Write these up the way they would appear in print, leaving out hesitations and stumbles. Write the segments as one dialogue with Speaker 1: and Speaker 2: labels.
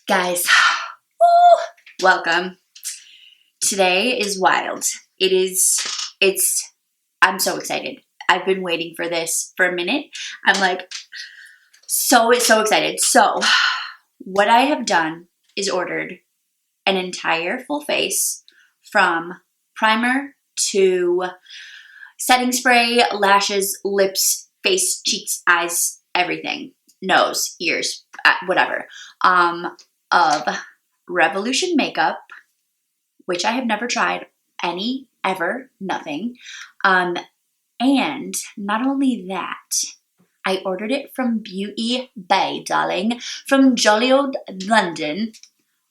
Speaker 1: Guys, woo, welcome. Today is wild. I'm so excited. I've been waiting for this for a minute. I'm like, so excited. So what I have done is ordered an entire full face from primer to setting spray, lashes, lips, face, cheeks, eyes, everything, nose, ears, whatever, of Revolution makeup, which I have never tried any, ever, nothing. And not only that, I ordered it from Beauty Bay, darling, from jolly old London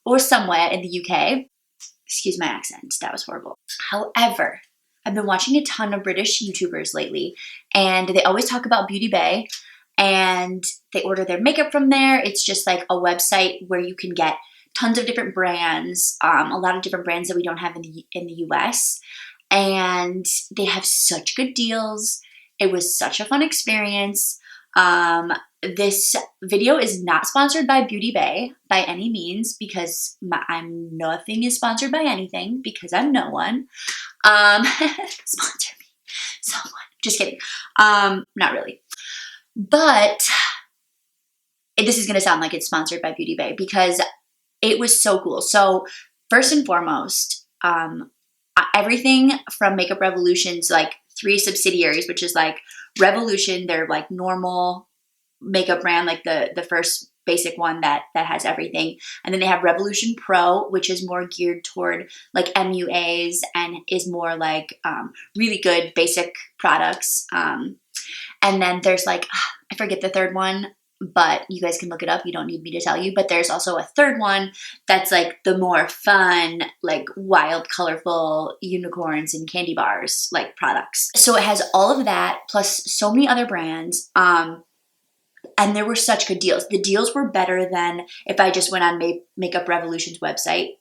Speaker 1: or somewhere in the UK. Excuse my accent, that was horrible. However, I've been watching a ton of British YouTubers lately, and they always talk about Beauty Bay, and they order their makeup from there. It's just like a website where you can get tons of different brands, a lot of different brands that we don't have in the US, and they have such good deals. It was such a fun experience. This video is not sponsored by Beauty Bay by any means, because nothing is sponsored by anything, because I'm no one. Sponsor me, someone. Just kidding. Not really. But this is going to sound like it's sponsored by Beauty Bay because it was so cool. So first and foremost, everything from Makeup Revolution's like 3 subsidiaries, which is like Revolution, their like normal makeup brand, like the first basic one that has everything. And then they have Revolution Pro, which is more geared toward like MUAs and is more like really good basic products. And then there's like, I forget the third one, but you guys can look it up. You don't need me to tell you. But there's also a third one that's like the more fun, like wild, colorful unicorns and candy bars like products. So it has all of that plus so many other brands. And there were such good deals. The deals were better than if I just went on Makeup Revolution's website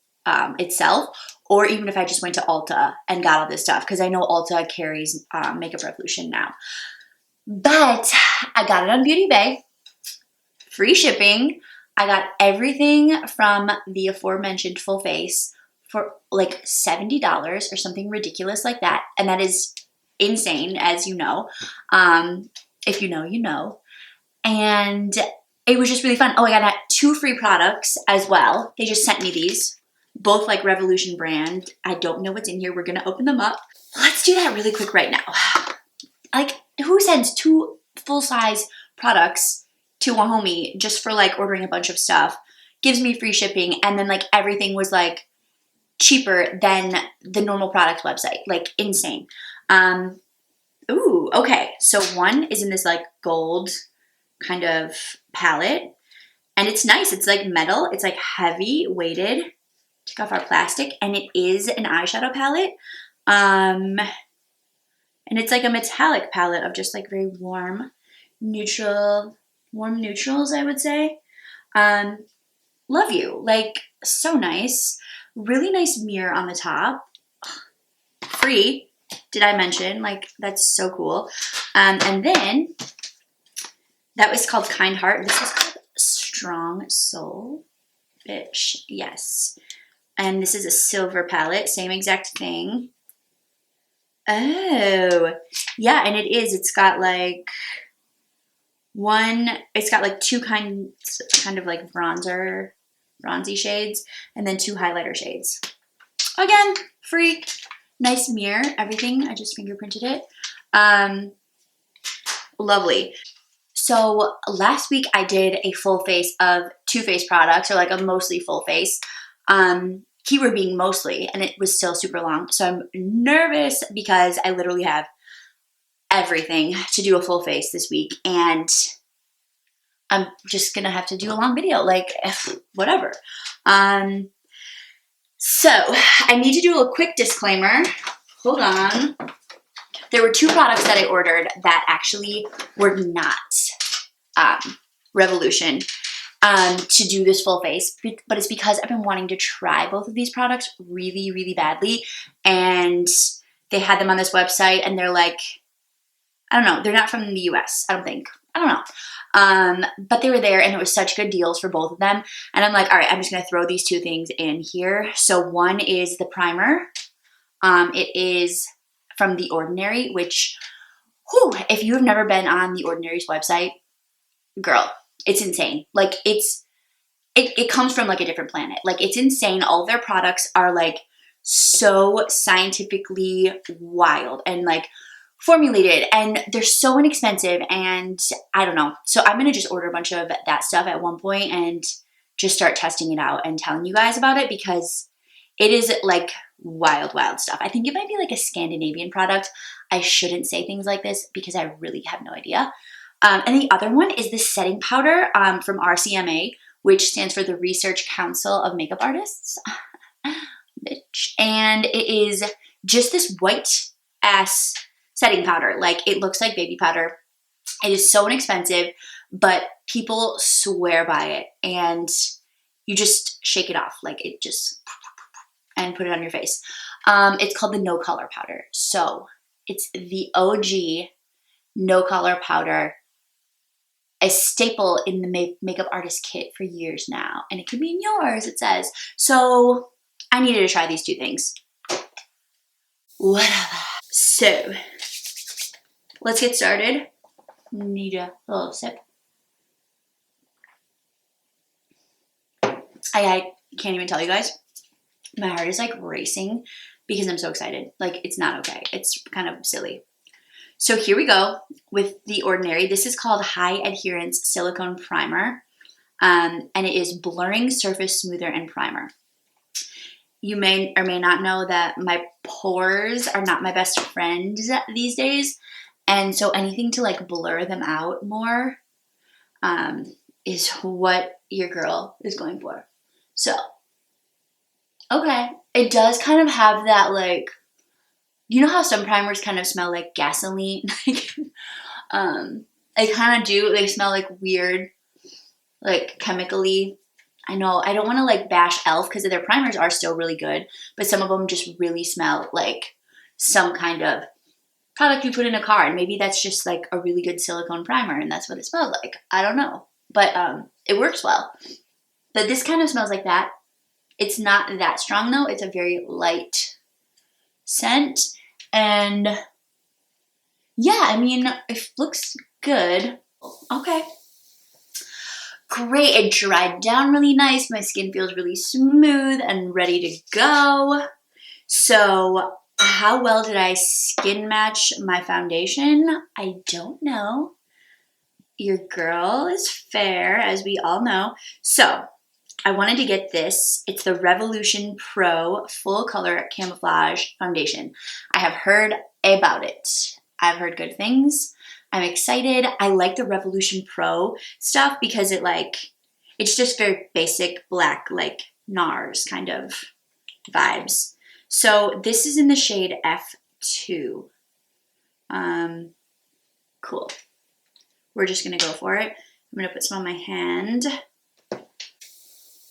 Speaker 1: itself, or even if I just went to Ulta and got all this stuff, because I know Ulta carries Makeup Revolution now. But I got it on Beauty Bay. Free shipping. I got everything from the aforementioned full face for like $70 or something ridiculous like that. And that is insane, as you know. If you know, you know. And it was just really fun. Oh, I got 2 free products as well. They just sent me these, both like Revolution brand. I don't know what's in here. We're going to open them up. Let's do that really quick right now. Like, who sends 2 full-size products to a homie just for like ordering a bunch of stuff, gives me free shipping, and then like everything was like cheaper than the normal products website? Like insane. Ooh, okay. So one is in this like gold kind of palette, and it's nice. It's like metal. It's like heavy weighted. Take off our plastic, and it is an eyeshadow palette. And it's like a metallic palette of just like very warm neutrals, I would say. Love you. Like, so nice. Really nice mirror on the top. Free, did I mention? Like, that's so cool. And then that was called Kind Heart. This is called Strong Soul. Bitch, yes. And this is a silver palette, same exact thing. Oh, yeah, and it is. It's got like like 2 kind of like bronzy shades, and then 2 highlighter shades. Again, free, nice mirror, everything. I just fingerprinted it. Lovely. So last week I did a full face of 2 face products, or like a mostly full face. Keyword being mostly, and it was still super long. So I'm nervous because I literally have everything to do a full face this week, and I'm just gonna have to do a long video, like whatever. So I need to do a quick disclaimer. Hold on. There were 2 products that I ordered that actually were not Revolution to do this full face, but it's because I've been wanting to try both of these products really, really badly, and they had them on this website, and they're like, I don't know, they're not from the US, I don't think. I don't know. But they were there and it was such good deals for both of them. And I'm like, all right, I'm just going to throw these two things in here. So one is the primer. It is from The Ordinary, which, whew, if you have never been on The Ordinary's website, girl, it's insane. Like it comes from like a different planet. Like it's insane. All their products are like so scientifically wild and like formulated, and they're so inexpensive, and I don't know. So I'm going to just order a bunch of that stuff at one point and just start testing it out and telling you guys about it, because it is like wild, wild stuff. I think it might be like a Scandinavian product. I shouldn't say things like this because I really have no idea. And the other one is this setting powder from RCMA, which stands for the Research Council of Makeup Artists. Bitch. And it is just this white ass setting powder. Like it looks like baby powder. It is so inexpensive, but people swear by it. And you just shake it off. Like it just, and put it on your face. It's called the No Color Powder. So it's the OG No Color Powder, a staple in the makeup artist kit for years now. And it could be in yours, it says. So I needed to try these two things. Whatever. So let's get started. Need a little sip. I can't even tell you guys. My heart is like racing because I'm so excited. Like it's not okay. It's kind of silly. So here we go with The Ordinary. This is called High Adherence Silicone Primer. And it is Blurring Surface Smoother and Primer. You may or may not know that my pores are not my best friends these days. And so anything to like blur them out more is what your girl is going for. So, okay. It does kind of have that like, you know how some primers kind of smell like gasoline? They kind of do. They smell like weird, like chemically. I know. I don't want to like bash e.l.f. because their primers are still really good, but some of them just really smell like some kind of product you put in a car, and maybe that's just like a really good silicone primer, and that's what it smells like. I don't know, but it works well. But this kind of smells like that. It's not that strong though. It's a very light scent, and yeah, I mean, it looks good. Okay. Great, it dried down really nice. My skin feels really smooth and ready to go. So how well did I skin match my foundation? I don't know. Your girl is fair, as we all know. So I wanted to get this. It's the Revolution Pro Full Color Camouflage Foundation. I have heard about it. I've heard good things. I'm excited. I like the Revolution Pro stuff because it's just very basic black, like NARS kind of vibes. So this is in the shade F2. Cool. We're just gonna go for it. I'm gonna put some on my hand.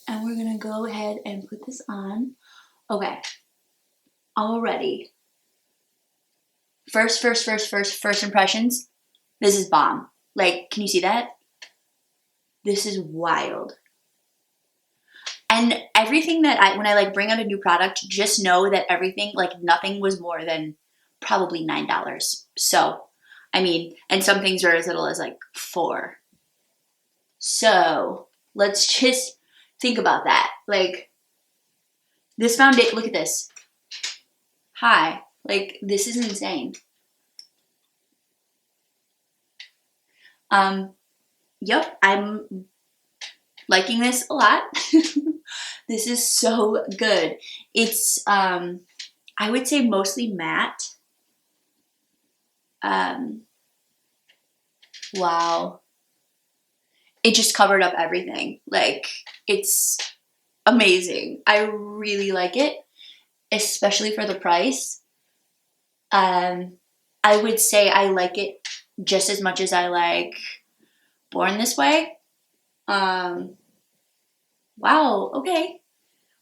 Speaker 1: And we're gonna go ahead and put this on. Okay. Already. First impressions. This is bomb. Like, can you see that? This is wild. And everything that when I like bring out a new product, just know that everything, like nothing was more than probably $9. So, I mean, and some things are as little as like $4. So, let's just think about that. Like, this foundation, look at this. Hi. Like, this is insane. Yep, I'm liking this a lot. This is so good. It's, I would say mostly matte. Wow. It just covered up everything. Like, it's amazing. I really like it, especially for the price. I would say I like it just as much as I like Born This Way. Wow, okay.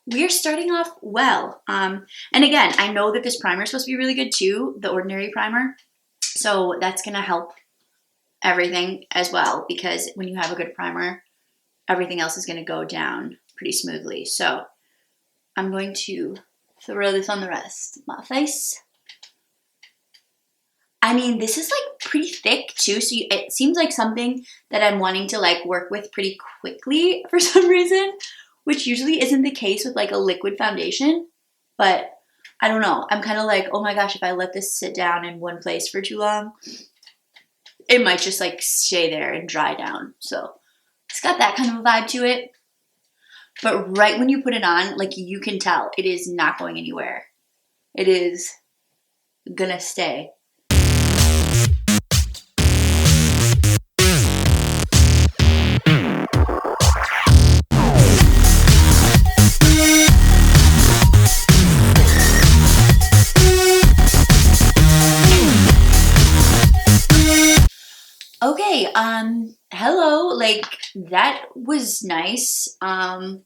Speaker 1: We're starting off well. And again, I know that this primer is supposed to be really good too, the Ordinary primer. So that's going to help everything as well, because when you have a good primer, everything else is going to go down pretty smoothly. So I'm going to throw this on the rest of my face. I mean, this is like pretty thick too, so it seems like something that I'm wanting to like work with pretty quickly for some reason, which usually isn't the case with like a liquid foundation, but I don't know. I'm kind of like, oh my gosh, if I let this sit down in one place for too long, it might just like stay there and dry down. So it's got that kind of a vibe to it. But right when you put it on, like you can tell it is not going anywhere. It is gonna stay. Okay, hello, like, that was nice. I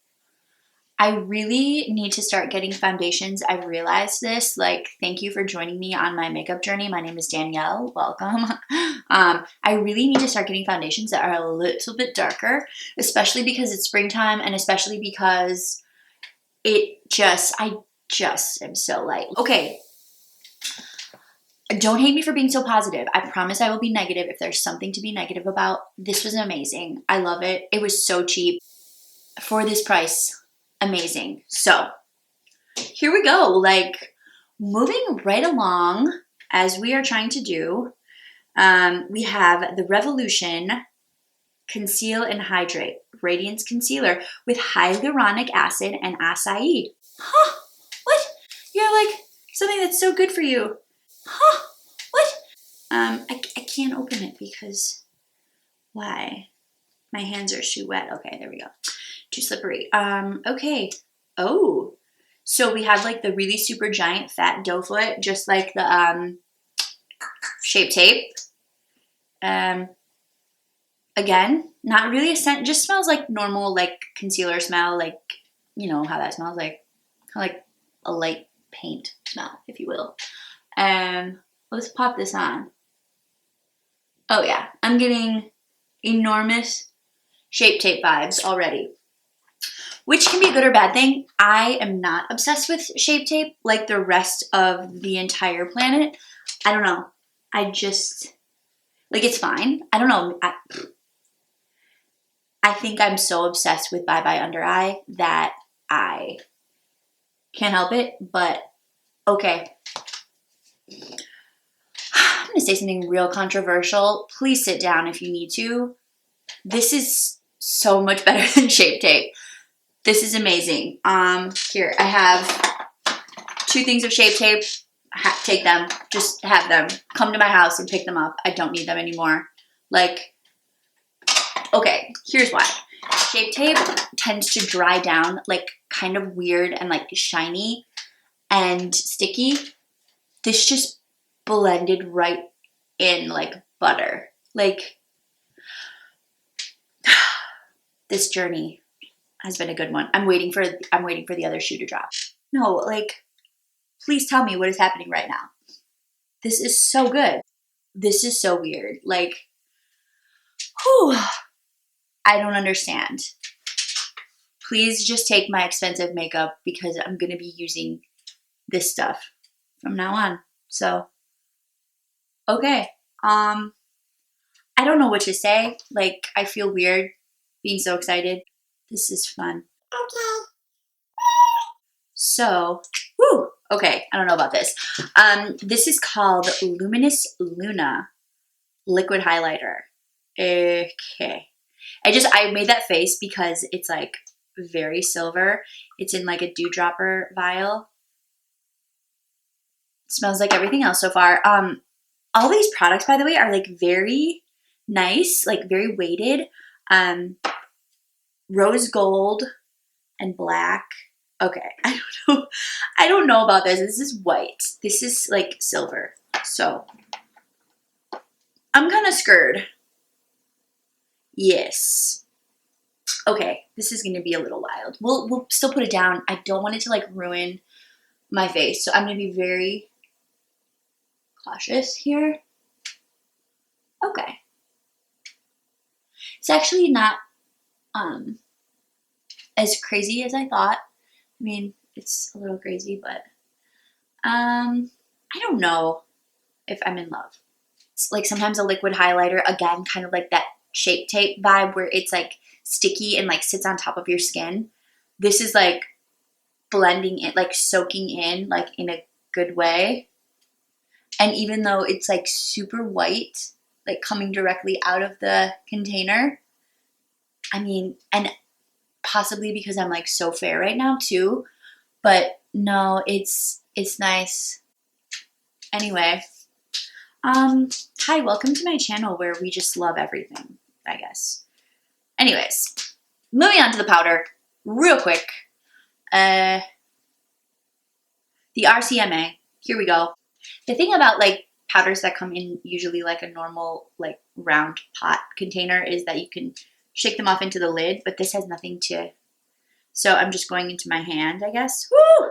Speaker 1: really need to start getting foundations. I've realized this, like, thank you for joining me on my makeup journey. My name is Danielle, welcome. I really need to start getting foundations that are a little bit darker, especially because it's springtime and especially because I just am so light. Okay. Don't hate me for being so positive. I promise I will be negative if there's something to be negative about. This was amazing. I love it. It was so cheap for this price. Amazing. So here we go. Like moving right along as we are trying to do. We have the Revolution Conceal and Hydrate Radiance Concealer with hyaluronic acid and acai. Huh? What? You have like something that's so good for you. Huh? What? I can't open it because why? My hands are too wet. Okay, there we go. Too slippery. Okay. Oh, so we have like the really super giant fat doe foot, just like the Shape Tape. Again, not really a scent. Just smells like normal like concealer smell. Like you know how that smells like, kind of like a light paint smell, if you will. Let's pop this on. Oh yeah, I'm getting enormous Shape Tape vibes already, which can be a good or bad thing. I am not obsessed with Shape Tape like the rest of the entire planet. I don't know. I just, like, it's fine. I don't know. I think I'm so obsessed with Bye Bye Under Eye that I can't help it, but okay. I'm gonna say something real controversial. Please sit down if you need to. This is so much better than Shape Tape. This is amazing. Here, I have 2 things of Shape Tape. Take them. Just have them. Come to my house and pick them up. I don't need them anymore. Like, okay, here's why. Shape Tape tends to dry down like kind of weird and like shiny and sticky. This just blended right in like butter. Like, this journey has been a good one. I'm waiting for the other shoe to drop. No, like, please tell me what is happening right now. This is so good. This is so weird. Like, whew, I don't understand. Please just take my expensive makeup because I'm gonna be using this stuff from now on. So, okay. I don't know what to say. Like, I feel weird being so excited. This is fun. Okay. So, whew, okay, I don't know about this. This is called Luminous Luna Liquid Highlighter. Okay. I made that face because it's like very silver. It's in like a dewdropper vial. It smells like everything else so far. All these products, by the way, are like very nice, like very weighted. Rose gold and black. Okay, I don't know about this. This is white. This is like silver. So I'm kind of scared. Yes. Okay, this is gonna be a little wild. We'll still put it down. I don't want it to like ruin my face, so I'm gonna be very cautious here. Okay. It's actually not as crazy as I thought. I mean, it's a little crazy, but I don't know if I'm in love. It's like sometimes a liquid highlighter, again, kind of like that Shape Tape vibe where it's like sticky and like sits on top of your skin. This is like blending it, like soaking in, like in a good way. And even though it's like super white, like coming directly out of the container, I mean, and possibly because I'm like so fair right now too, but no, it's nice. Anyway, hi, welcome to my channel where we just love everything, I guess. Anyways, moving on to the powder real quick. The RCMA, here we go. The thing about like powders that come in usually like a normal like round pot container is that you can shake them off into the lid, but this has nothing to, so I'm just going into my hand, I guess. Woo!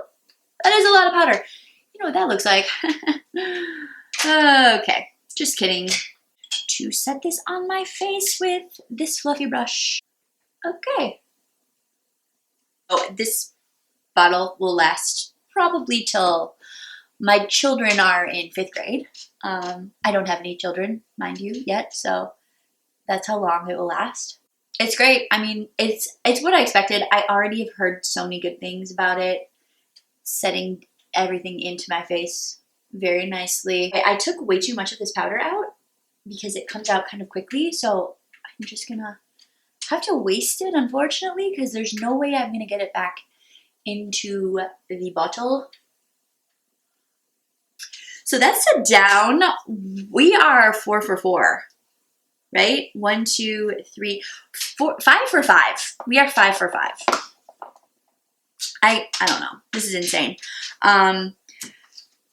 Speaker 1: That is a lot of powder. You know what that looks like. Okay, just kidding. To set this on my face with this fluffy brush. Okay. Oh, this bottle will last probably till my children are in 5th grade. I don't have any children, mind you, yet, so that's how long it will last. It's great. I mean, it's what I expected. I already have heard so many good things about it. Setting everything into my face very nicely. I took way too much of this powder out because it comes out kind of quickly, so I'm just gonna have to waste it, unfortunately, because there's no way I'm gonna get it back into the bottle. So that's a down. We are 4 for 4, right? 1, 2, 3, 4, 5 for 5. We are 5 for 5. I don't know. This is insane.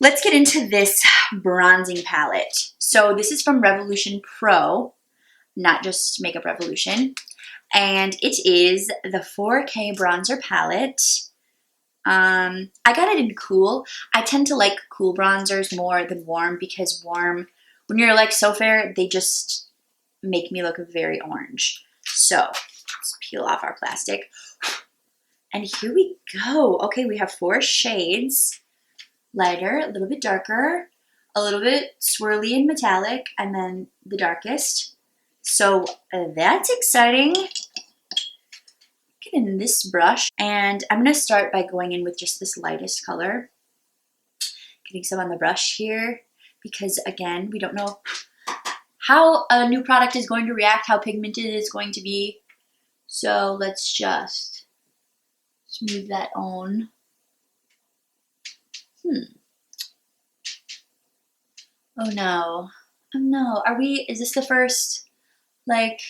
Speaker 1: Let's get into this bronzing palette. So this is from Revolution Pro, not just Makeup Revolution. And it is the 4K bronzer palette. I got it in cool. I tend to like cool bronzers more than warm because warm, when you're like so fair, they just make me look very orange. So let's peel off our plastic. And here we go. Okay, we have 4 shades. Lighter, a little bit darker, a little bit swirly and metallic, and then the darkest. So that's exciting. Get in this brush, and I'm gonna start by going in with just this lightest color. Getting some on the brush here, because again, we don't know how a new product is going to react, how pigmented it is going to be. So let's just smooth that on. Oh no. Oh no. Is this the first, like,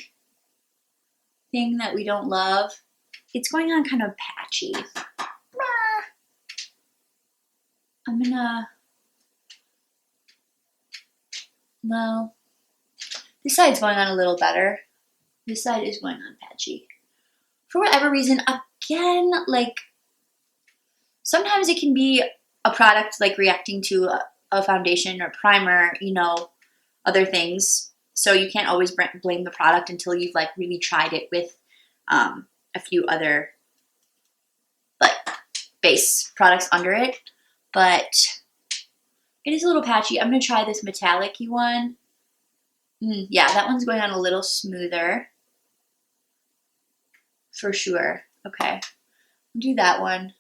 Speaker 1: thing that we don't love? It's going on kind of patchy. I'm gonna, well, this side's going on a little better. This side is going on patchy. For whatever reason, again, like, sometimes it can be a product like reacting to a foundation or primer, you know, other things. So you can't always blame the product until you've like really tried it with a few other like base products under it. But it is a little patchy. I'm gonna try this metallic-y one. Yeah, that one's going on a little smoother. For sure. Okay, I'll do that one.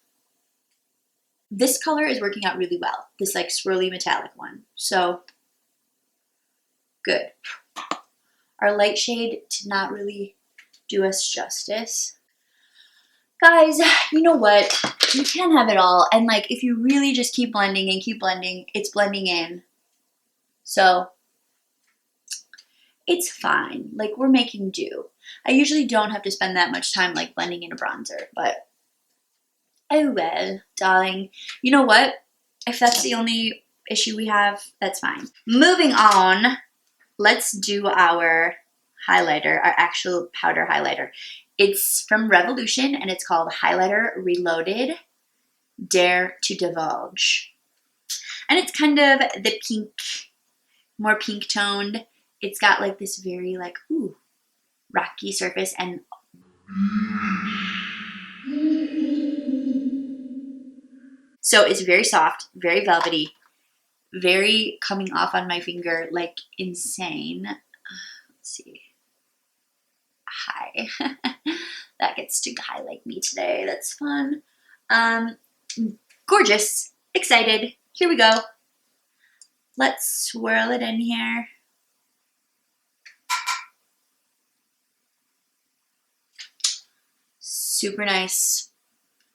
Speaker 1: This color is working out really well. This like swirly metallic one. So good. Our light shade did not really do us justice. Guys, you know what? You can't have it all. And like, if you really just keep blending and keep blending, it's blending in. So it's fine. Like, we're making do. I usually don't have to spend that much time like blending in a bronzer, but oh well, darling. You know what? If that's the only issue we have, that's fine. Moving on, let's do our highlighter, our actual powder highlighter. It's from Revolution and it's called Highlighter Reloaded Dare to Divulge. And it's kind of the pink, more pink toned. It's got like this very like, ooh, rocky surface, and so it's very soft, very velvety, very coming off on my finger like insane. Let's see. Hi. That gets to highlight me today. That's fun. Gorgeous. Excited. Here we go. Let's swirl it in here. Super nice.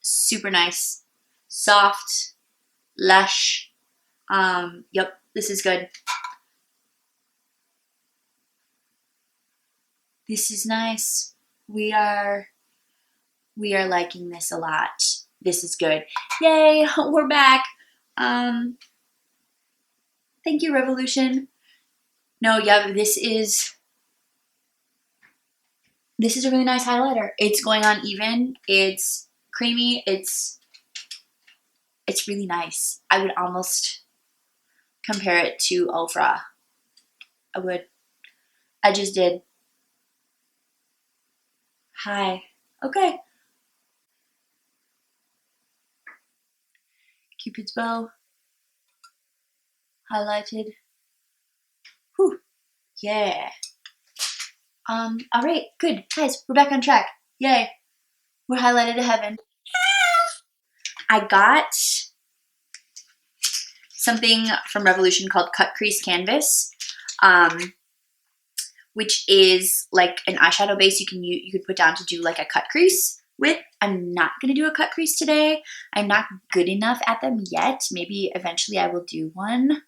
Speaker 1: Super nice. Soft. Lush. Yep, this is good. This is nice. We are liking this a lot. This is good. Yay, we're back. Thank you, Revolution. No, yeah, this is a really nice highlighter. It's going on even. It's creamy. It's really nice. I would almost compare it to Ofra. I would. I just did. Hi. Okay. Cupid's bow. Highlighted. Whew. Yeah. All right, good. Guys, we're back on track. Yay. We're highlighted to heaven. I got something from Revolution called Cut Crease Canvas, which is like an eyeshadow base you could put down to do like a cut crease with. I'm not going to do a cut crease today. I'm not good enough at them yet. Maybe eventually I will do one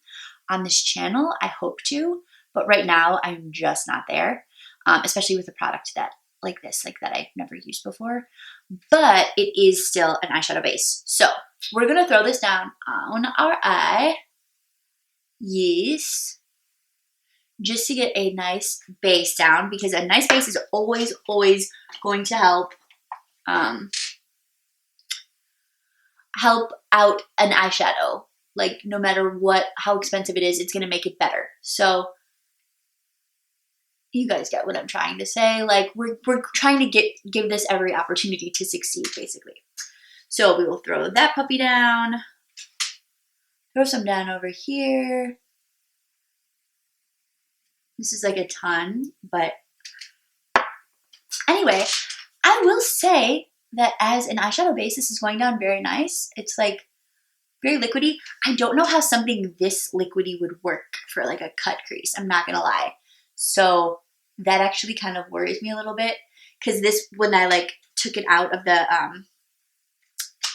Speaker 1: on this channel. I hope to, but right now I'm just not there. Especially with a product that like this, like that I've never used before, but it is still an eyeshadow base. So we're gonna throw this down on our eye. Yes. Just to get a nice base down, because a nice base is always going to help out an eyeshadow. Like no matter how expensive it is, it's gonna make it better. So you guys get what I'm trying to say. Like we're trying to give this every opportunity to succeed, basically. So we will throw that puppy down. Throw some down over here. This is like a ton, but anyway, I will say that as an eyeshadow base, this is going down very nice. It's like very liquidy. I don't know how something this liquidy would work for like a cut crease. I'm not gonna lie. So that actually kind of worries me a little bit, because this, when I like took it out of the,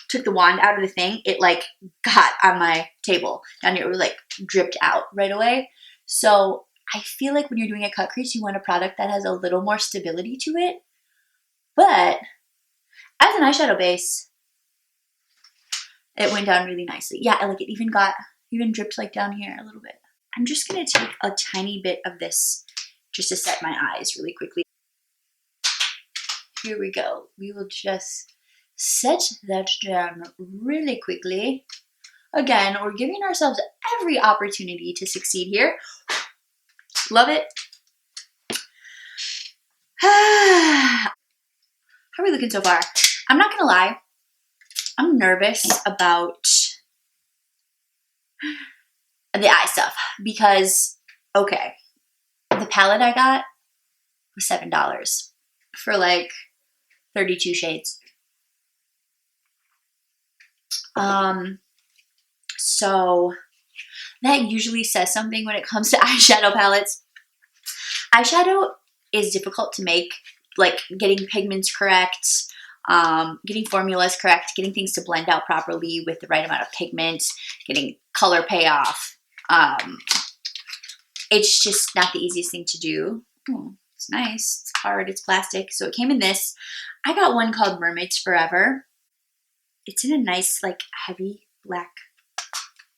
Speaker 1: took the wand out of the thing, it like got on my table down here. It was like dripped out right away. So I feel like when you're doing a cut crease, you want a product that has a little more stability to it. But as an eyeshadow base, it went down really nicely. Yeah, like it even dripped like down here a little bit. I'm just gonna take a tiny bit of this just to set my eyes really quickly. Here we go. We will just set that down really quickly. Again, we're giving ourselves every opportunity to succeed here. Love it. How are we looking so far? I'm not gonna lie, I'm nervous about the eye stuff because, okay, the palette I got was $7 for like 32 shades. So that usually says something when it comes to eyeshadow palettes. Eyeshadow is difficult to make, like getting pigments correct, getting formulas correct, getting things to blend out properly with the right amount of pigment, getting color payoff. It's just not the easiest thing to do. Oh, it's nice. It's hard. It's plastic. So it came in this. I got one called Mermaids Forever. It's in a nice, like, heavy black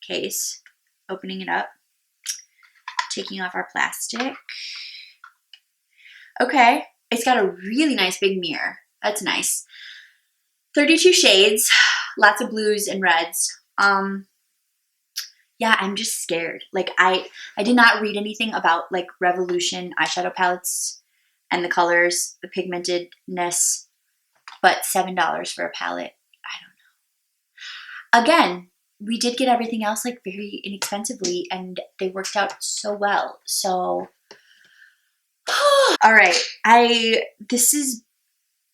Speaker 1: case. Opening it up. Taking off our plastic. Okay. It's got a really nice big mirror. That's nice. 32 shades. Lots of blues and reds. Yeah, I'm just scared. Like, I did not read anything about, like, Revolution eyeshadow palettes and the colors, the pigmentedness, but $7 for a palette. I don't know. Again, we did get everything else like very inexpensively and they worked out so well. So, all right. This is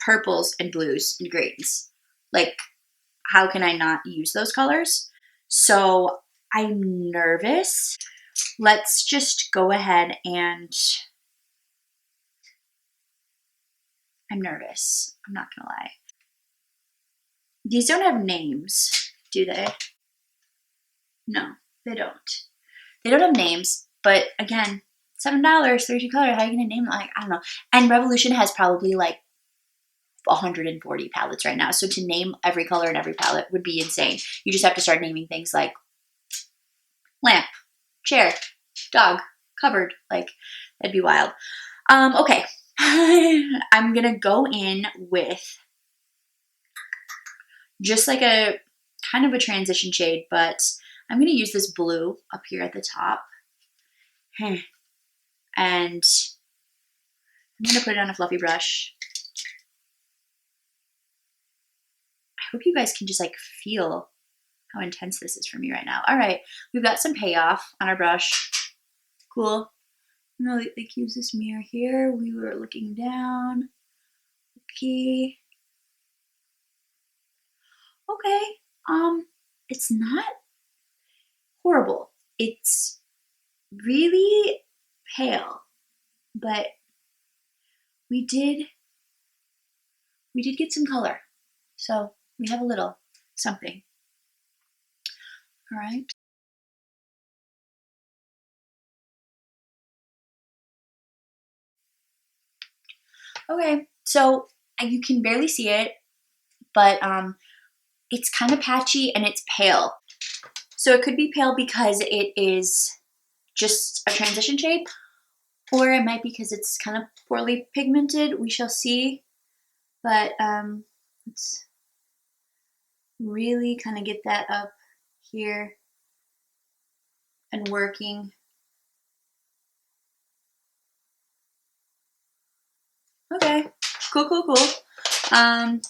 Speaker 1: purples and blues and greens. Like, how can I not use those colors? So I'm nervous. Let's just go ahead and, I'm nervous. I'm not gonna lie. These don't have names, do they? No, they don't. They don't have names, but again, $7, 32 colors, how are you gonna name them? Like, I don't know. And Revolution has probably like 140 palettes right now. So to name every color in every palette would be insane. You just have to start naming things like lamp, chair, dog, cupboard. Like, that'd be wild. Okay. I'm gonna go in with just like a kind of a transition shade, but I'm gonna use this blue up here at the top. And I'm gonna put it on a fluffy brush. I hope you guys can just like feel how intense this is for me right now. All right, we've got some payoff on our brush. Cool. I'm gonna like use this mirror here. We were looking down. Okay. Okay. It's not horrible. It's really pale, but we did get some color. So we have a little something. All right. Okay, so you can barely see it, but it's kind of patchy and it's pale. So it could be pale because it is just a transition shade, or it might be because it's kind of poorly pigmented. We shall see. But let's really kind of get that up here and working. Okay, cool, cool, cool. I'm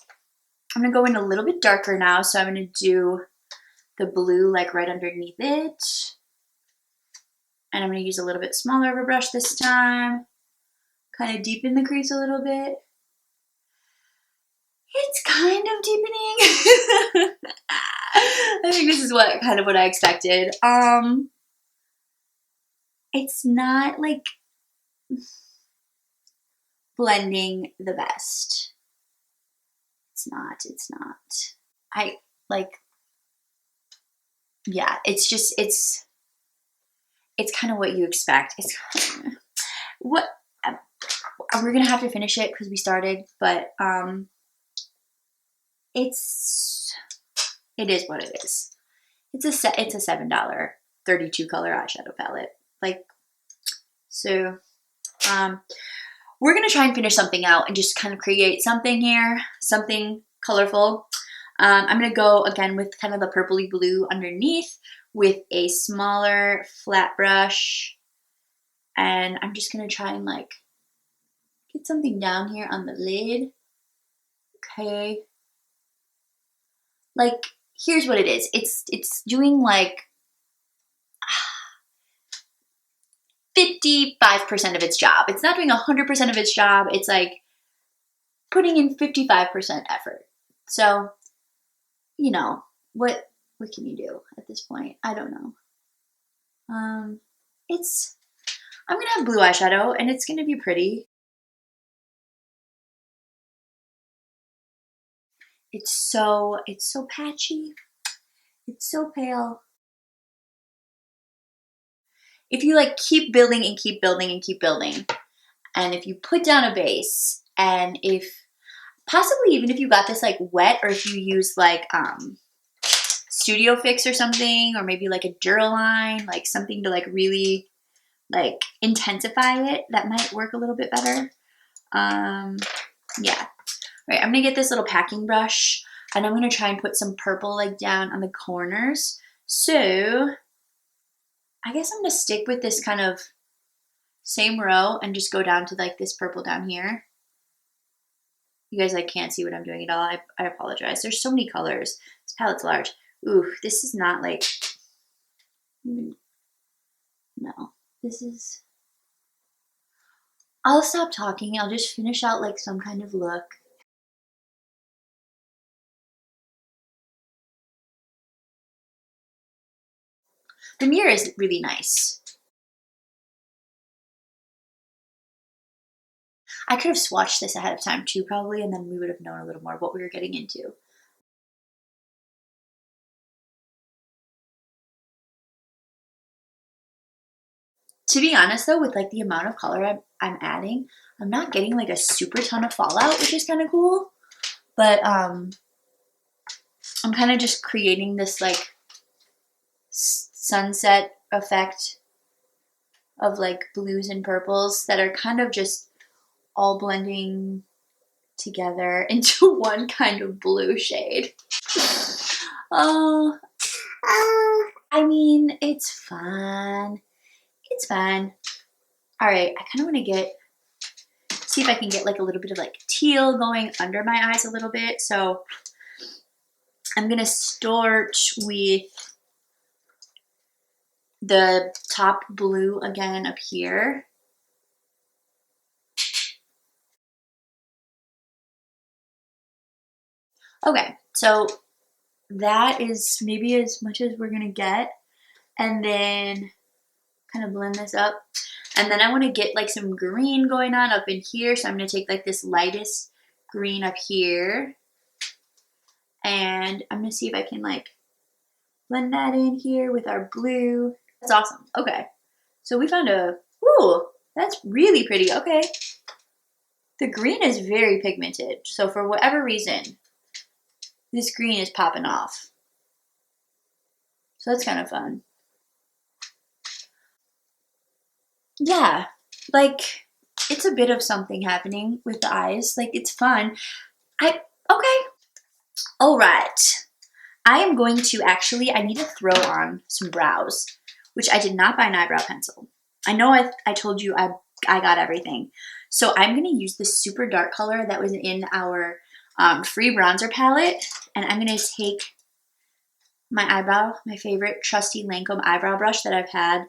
Speaker 1: gonna go in a little bit darker now, so I'm gonna do the blue like right underneath it. And I'm gonna use a little bit smaller of a brush this time. Kind of deepen the crease a little bit. It's kind of deepening. I think this is kind of what I expected. It's not like blending the best. It's not. I like, yeah, it's just, it's kind of what you expect. It's what, we're gonna have to finish it because we started, but it is what it is. It's a $7 32 color eyeshadow palette. Like, so we're gonna try and finish something out and just kind of create something here, something colorful. I'm gonna go again with kind of the purpley blue underneath with a smaller flat brush, and I'm just gonna try and like get something down here on the lid. Okay, like here's what it is. It's doing like 55% of its job. It's not doing 100% of its job. It's like putting in 55% effort. So, you know, what can you do at this point? I don't know. I'm gonna have blue eyeshadow and it's gonna be pretty. It's so patchy. It's so pale. If you like keep building and keep building and keep building, and if you put down a base, and if possibly even if you got this like wet, or if you use like Studio Fix or something, or maybe like a Duraline, like something to like really like intensify it, that might work a little bit better. Yeah. Right, I'm gonna get this little packing brush and I'm gonna try and put some purple like down on the corners. So I guess I'm gonna stick with this kind of same row, and just go down to like this purple down here. You guys like can't see what I'm doing at all. I apologize. There's so many colors. This palette's large. Ooh, this is not like, no, this is, I'll stop talking. I'll just finish out like some kind of look. The mirror is really nice. I could have swatched this ahead of time too, probably, and then we would have known a little more what we were getting into. To be honest though, with like the amount of color I'm adding, I'm not getting like a super ton of fallout, which is kind of cool. But I'm kind of just creating this like sunset effect of like blues and purples that are kind of just all blending together into one kind of blue shade. Oh, I mean, it's fun. It's fun. All right, I kind of want to see if I can get like a little bit of like teal going under my eyes a little bit. So I'm gonna start with the top blue again up here. Okay, so that is maybe as much as we're gonna get, and then kind of blend this up. And then I want to get like some green going on up in here, so I'm gonna take like this lightest green up here, and I'm gonna see if I can like blend that in here with our blue. That's awesome. Okay, so we found a, ooh, that's really pretty. Okay, the green is very pigmented, so for whatever reason, this green is popping off. So that's kind of fun. Yeah, like it's a bit of something happening with the eyes. Like it's fun. Okay. All right. I am going to actually, I need to throw on some brows, which I did not buy an eyebrow pencil. I know I told you I got everything. So I'm going to use this super dark color that was in our free bronzer palette. And I'm going to take my favorite trusty Lancome eyebrow brush that I've had.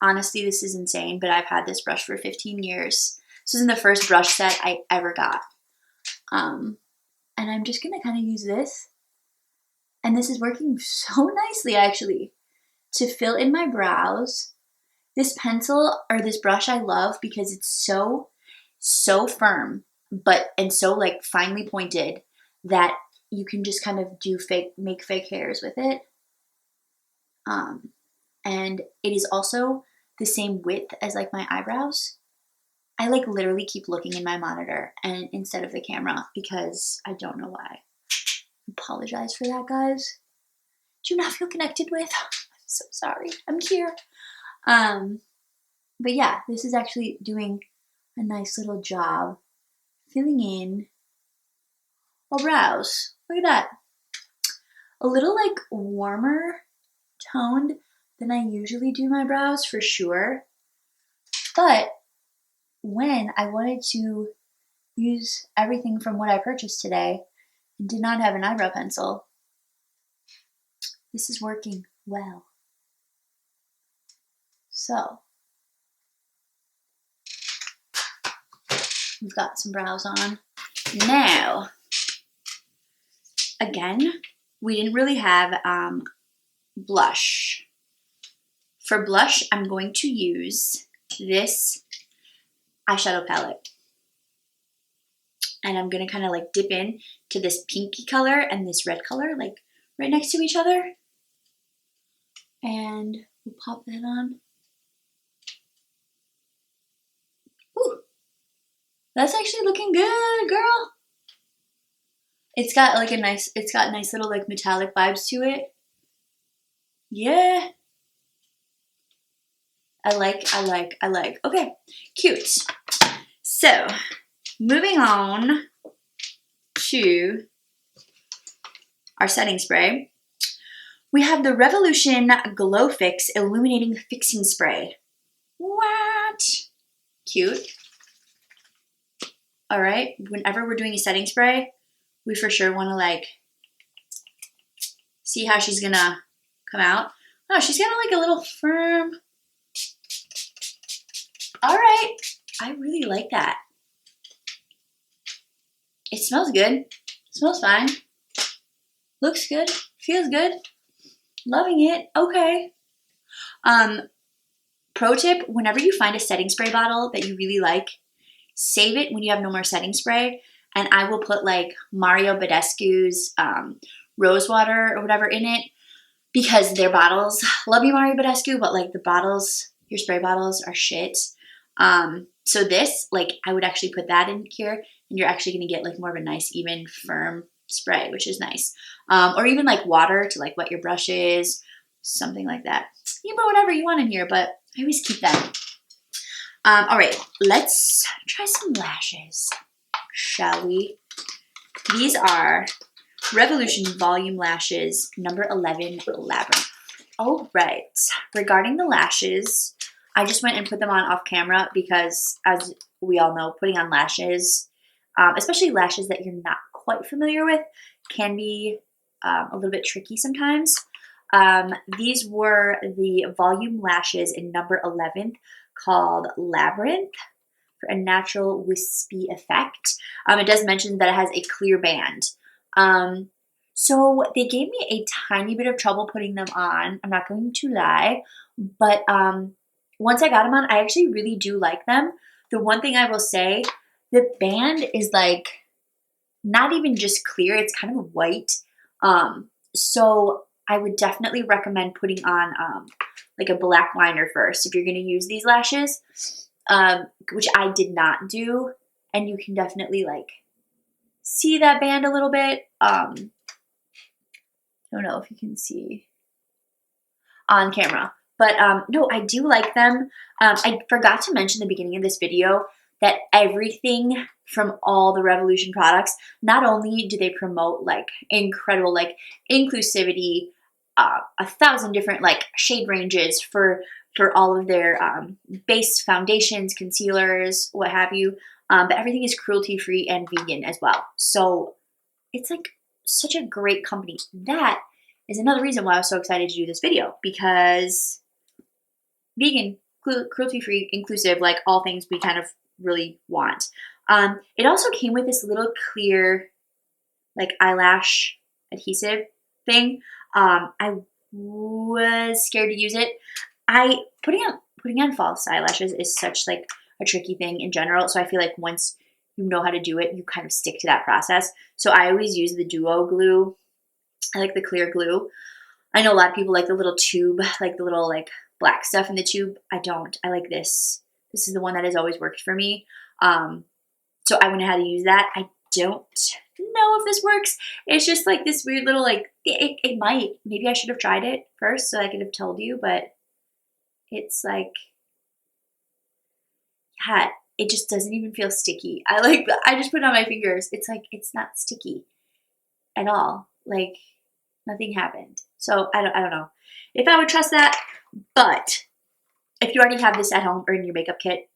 Speaker 1: Honestly, this is insane, but I've had this brush for 15 years. This isn't the first brush set I ever got. And I'm just going to kind of use this. And this is working so nicely, actually, to fill in my brows. This pencil, or this brush, I love because it's so firm, and so like finely pointed that you can just kind of make fake hairs with it. And it is also the same width as like my eyebrows. I like literally keep looking in my monitor and instead of the camera because I don't know why. Apologize for that, guys. Do you not feel connected with? I'm so sorry. I'm here. But yeah, this is actually doing a nice little job filling in our brows. Look at that. A little like warmer toned than I usually do my brows for sure. But when I wanted to use everything from what I purchased today and did not have an eyebrow pencil, this is working well. So, we've got some brows on. Now, again, we didn't really have blush. For blush, I'm going to use this eyeshadow palette. And I'm going to kind of like dip in to this pinky color and this red color, like right next to each other. And we'll pop that on. Ooh, that's actually looking good, girl. It's got like nice little like metallic vibes to it. Yeah. I like. Okay, cute. So, moving on to our setting spray. We have the Revolution Glow Fix Illuminating Fixing Spray. Wow. that? Cute. All right, whenever we're doing a setting spray, we for sure want to like see how she's gonna come out. Oh, she's got like a little firm. All right, I really like that. It smells good. It smells fine. Looks good. Feels good. Loving it. Okay. Pro tip, whenever you find a setting spray bottle that you really like, save it when you have no more setting spray. And I will put like Mario Badescu's rose water or whatever in it, because their bottles, love you Mario Badescu, but like the bottles, your spray bottles are shit. So this, like I would actually put that in here and you're actually going to get like more of a nice, even, firm spray, which is nice. Or even like water to like wet your brushes, something like that. You put whatever you want in here, but I always keep that. All right, let's try some lashes, shall we? These are Revolution Volume Lashes, number 11, Labyrinth. All right, regarding the lashes, I just went and put them on off camera because, as we all know, putting on lashes, especially lashes that you're not quite familiar with, can be a little bit tricky sometimes. These were the volume lashes in number 11 called Labyrinth for a natural wispy effect. It does mention that it has a clear band. So they gave me a tiny bit of trouble putting them on. I'm not going to lie, but once I got them on, I actually really do like them. The one thing I will say, the band is like not even just clear, it's kind of white. So I would definitely recommend putting on like a black liner first if you're going to use these lashes, which I did not do. And you can definitely like see that band a little bit. I don't know if you can see on camera, but no, I do like them. I forgot to mention in the beginning of this video that everything from all the Revolution products, not only do they promote like incredible like inclusivity, 1,000 different like shade ranges for all of their base foundations, concealers, what have you, but everything is cruelty free and vegan as well. So it's like such a great company. That is another reason why I was so excited to do this video, because vegan, cruelty free, inclusive, like all things we kind of really want. It also came with this little clear like eyelash adhesive thing. I was scared to use it. Putting on false eyelashes is such like a tricky thing in general. So I feel like once you know how to do it, you kind of stick to that process. So I always use the duo glue. I like the clear glue. I know a lot of people like the little tube, like the little like black stuff in the tube. I don't. I like this. This is the one that has always worked for me. So I went ahead to use that. I don't know if this works. It's just like this weird little like, it might. Maybe I should have tried it first so I could have told you, but it's like, yeah, it just doesn't even feel sticky. I just put it on my fingers. It's like, it's not sticky at all. Like nothing happened. So I don't know if I would trust that, but if you already have this at home or in your makeup kit,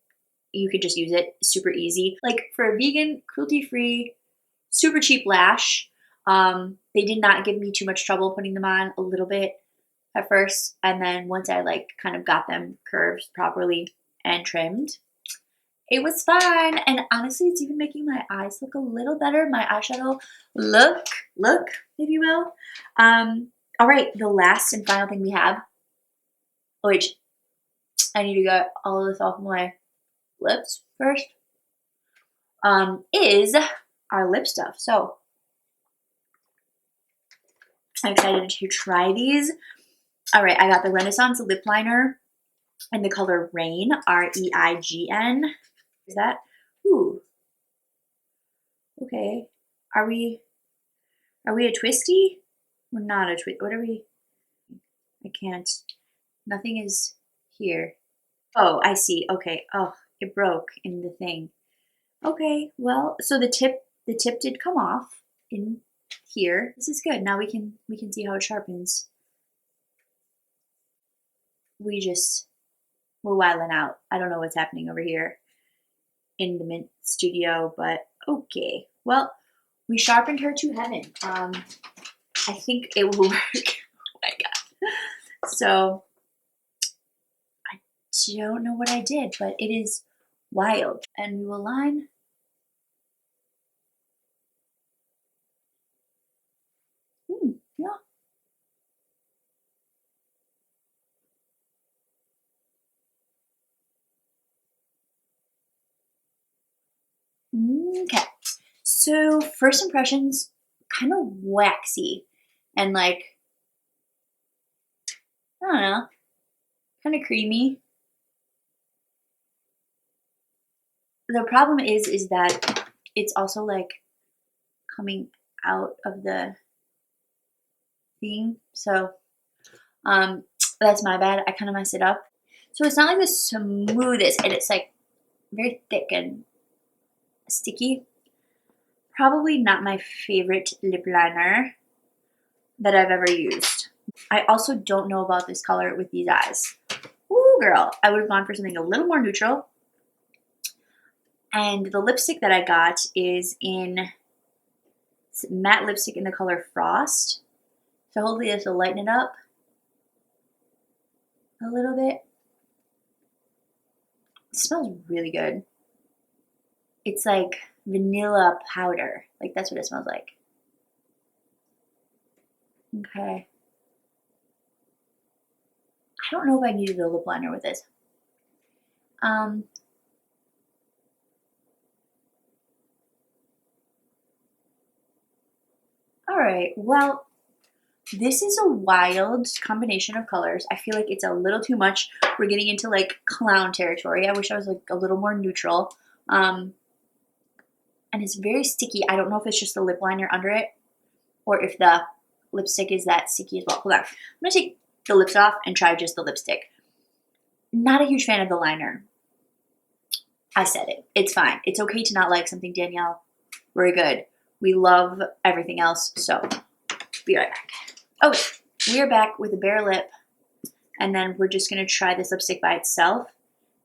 Speaker 1: you could just use it. Super easy. Like for a vegan, cruelty-free, super cheap lash, they did not give me too much trouble putting them on. A little bit at first, and then once I like kind of got them curved properly and trimmed, it was fine. And honestly, it's even making my eyes look a little better. My eyeshadow look, if you will. All right, the last and final thing we have, which I need to get all of this off my lips first, is our lip stuff. So I'm excited to try these. All right, I got the Renaissance lip liner in the color Reign, R-E-I-G-N. Is that? Ooh. Okay. Are we a twisty? We're not a twist. What are we? I can't. Nothing is here. Oh, I see. Okay. Oh, it broke in the thing. Okay. Well, so the tip did come off in here. This is good. Now we can see how it sharpens. We just We're wilding out. I don't know what's happening over here in the Mint studio, but okay. Well, we sharpened her to heaven. I think it will work. Oh my god. So I don't know what I did, but it is wild. And we will line. Yeah. Okay. So first impressions, kind of waxy and like, I don't know, kind of creamy. The problem is that it's also like coming out of the thing. So that's my bad. I kind of messed it up. So it's not like the smoothest, and it's like very thick and sticky. Probably not my favorite lip liner that I've ever used. I also don't know about this color with these eyes. Ooh, girl. I would have gone for something a little more neutral. And the lipstick that I got is in matte lipstick in the color Frost. So hopefully this will lighten it up a little bit. It smells really good. It's like vanilla powder. Like that's what it smells like. Okay. I don't know if I needed a lip liner with this. All right, well, this is a wild combination of colors. I feel like it's a little too much. We're getting into like clown territory. I wish I was like a little more neutral. And it's very sticky. I don't know if it's just the lip liner under it or if the lipstick is that sticky as well. Hold on. I'm going to take the lips off and try just the lipstick. Not a huge fan of the liner. I said it. It's fine. It's okay to not like something, Danielle. We're good. We love everything else, so be right back. Okay, we are back with a bare lip, and then we're just going to try this lipstick by itself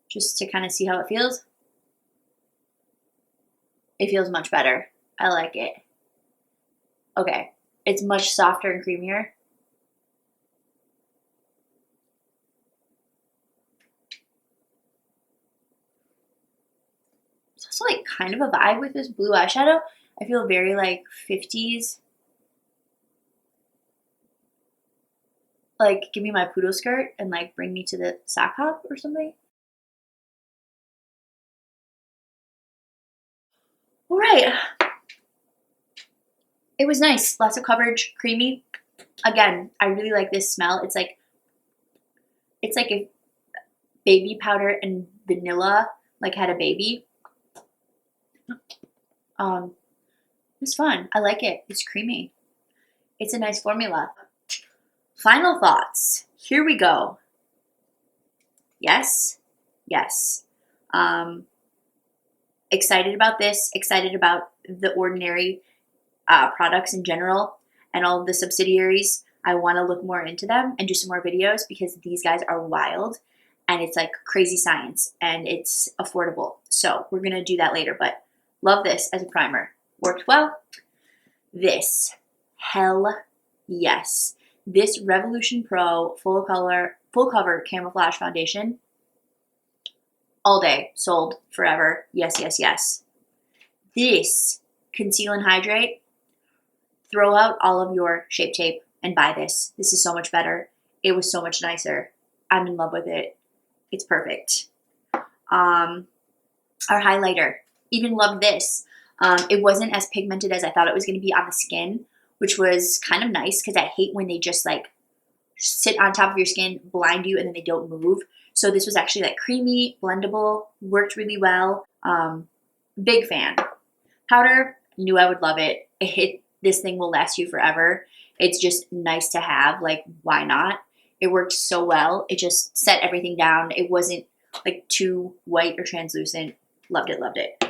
Speaker 1: just to kind of see how it feels. It feels much better. I like it. Okay, it's much softer and creamier. It's also like kind of a vibe with this blue eyeshadow. I feel very like 50s. Like give me my poodle skirt and like bring me to the sock hop or something. All right. It was nice. Lots of coverage, creamy. Again, I really like this smell. It's like if baby powder and vanilla like had a baby. It's fun. I like it. It's creamy. It's a nice formula. Final thoughts. Here we go. Yes. Yes. Excited about this. Excited about the Ordinary products in general and all of the subsidiaries. I want to look more into them and do some more videos because these guys are wild and it's like crazy science and it's affordable. So we're going to do that later, but love this as a primer. Worked well. This, hell yes. This Revolution Pro full cover camouflage foundation, all day, sold, forever. Yes, yes, yes. This Conceal and Hydrate, throw out all of your Shape Tape and buy this. This is so much better. It was so much nicer. I'm in love with it. It's perfect. Our highlighter, even loved this. It wasn't as pigmented as I thought it was going to be on the skin, which was kind of nice because I hate when they just like sit on top of your skin, blind you, and then they don't move. So this was actually like creamy, blendable, worked really well. Big fan. Powder, knew I would love it. This thing will last you forever. It's just nice to have. Like, why not? It worked so well. It just set everything down. It wasn't like too white or translucent. Loved it, loved it.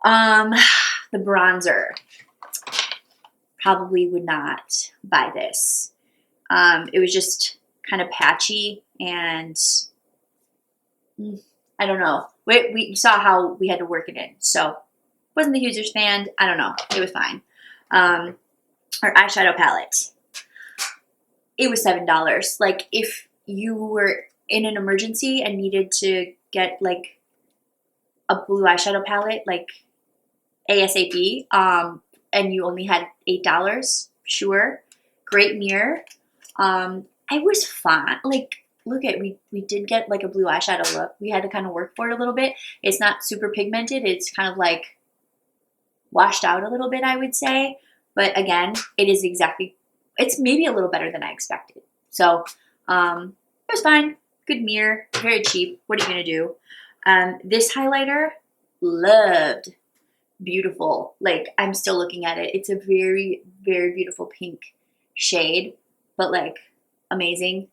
Speaker 1: The bronzer. Probably would not buy this. It was just kind of patchy and I don't know. We saw how we had to work it in, so wasn't the hugest fan. I don't know. It was fine. Our eyeshadow palette. It was $7. Like, if you were in an emergency and needed to get like a blue eyeshadow palette, like ASAP, and you only had $8, sure. Great mirror. It was fun. Like, look at, we did get like a blue eyeshadow look. We had to kind of work for it a little bit. It's not super pigmented. It's kind of like washed out a little bit, I would say. But again, it is exactly, it's maybe a little better than I expected. So it was fine. Good mirror. Very cheap. What are you going to do? This highlighter, loved. Beautiful. Like, I'm still looking at it. It's a very, very beautiful pink shade, but like amazing.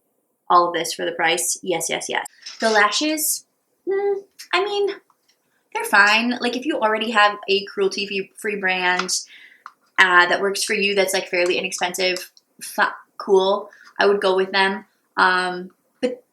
Speaker 1: All of this for the price. Yes, yes, yes. The lashes, I mean, they're fine. Like, if you already have a cruelty-free brand that works for you, that's like fairly inexpensive, cool, I would go with them. But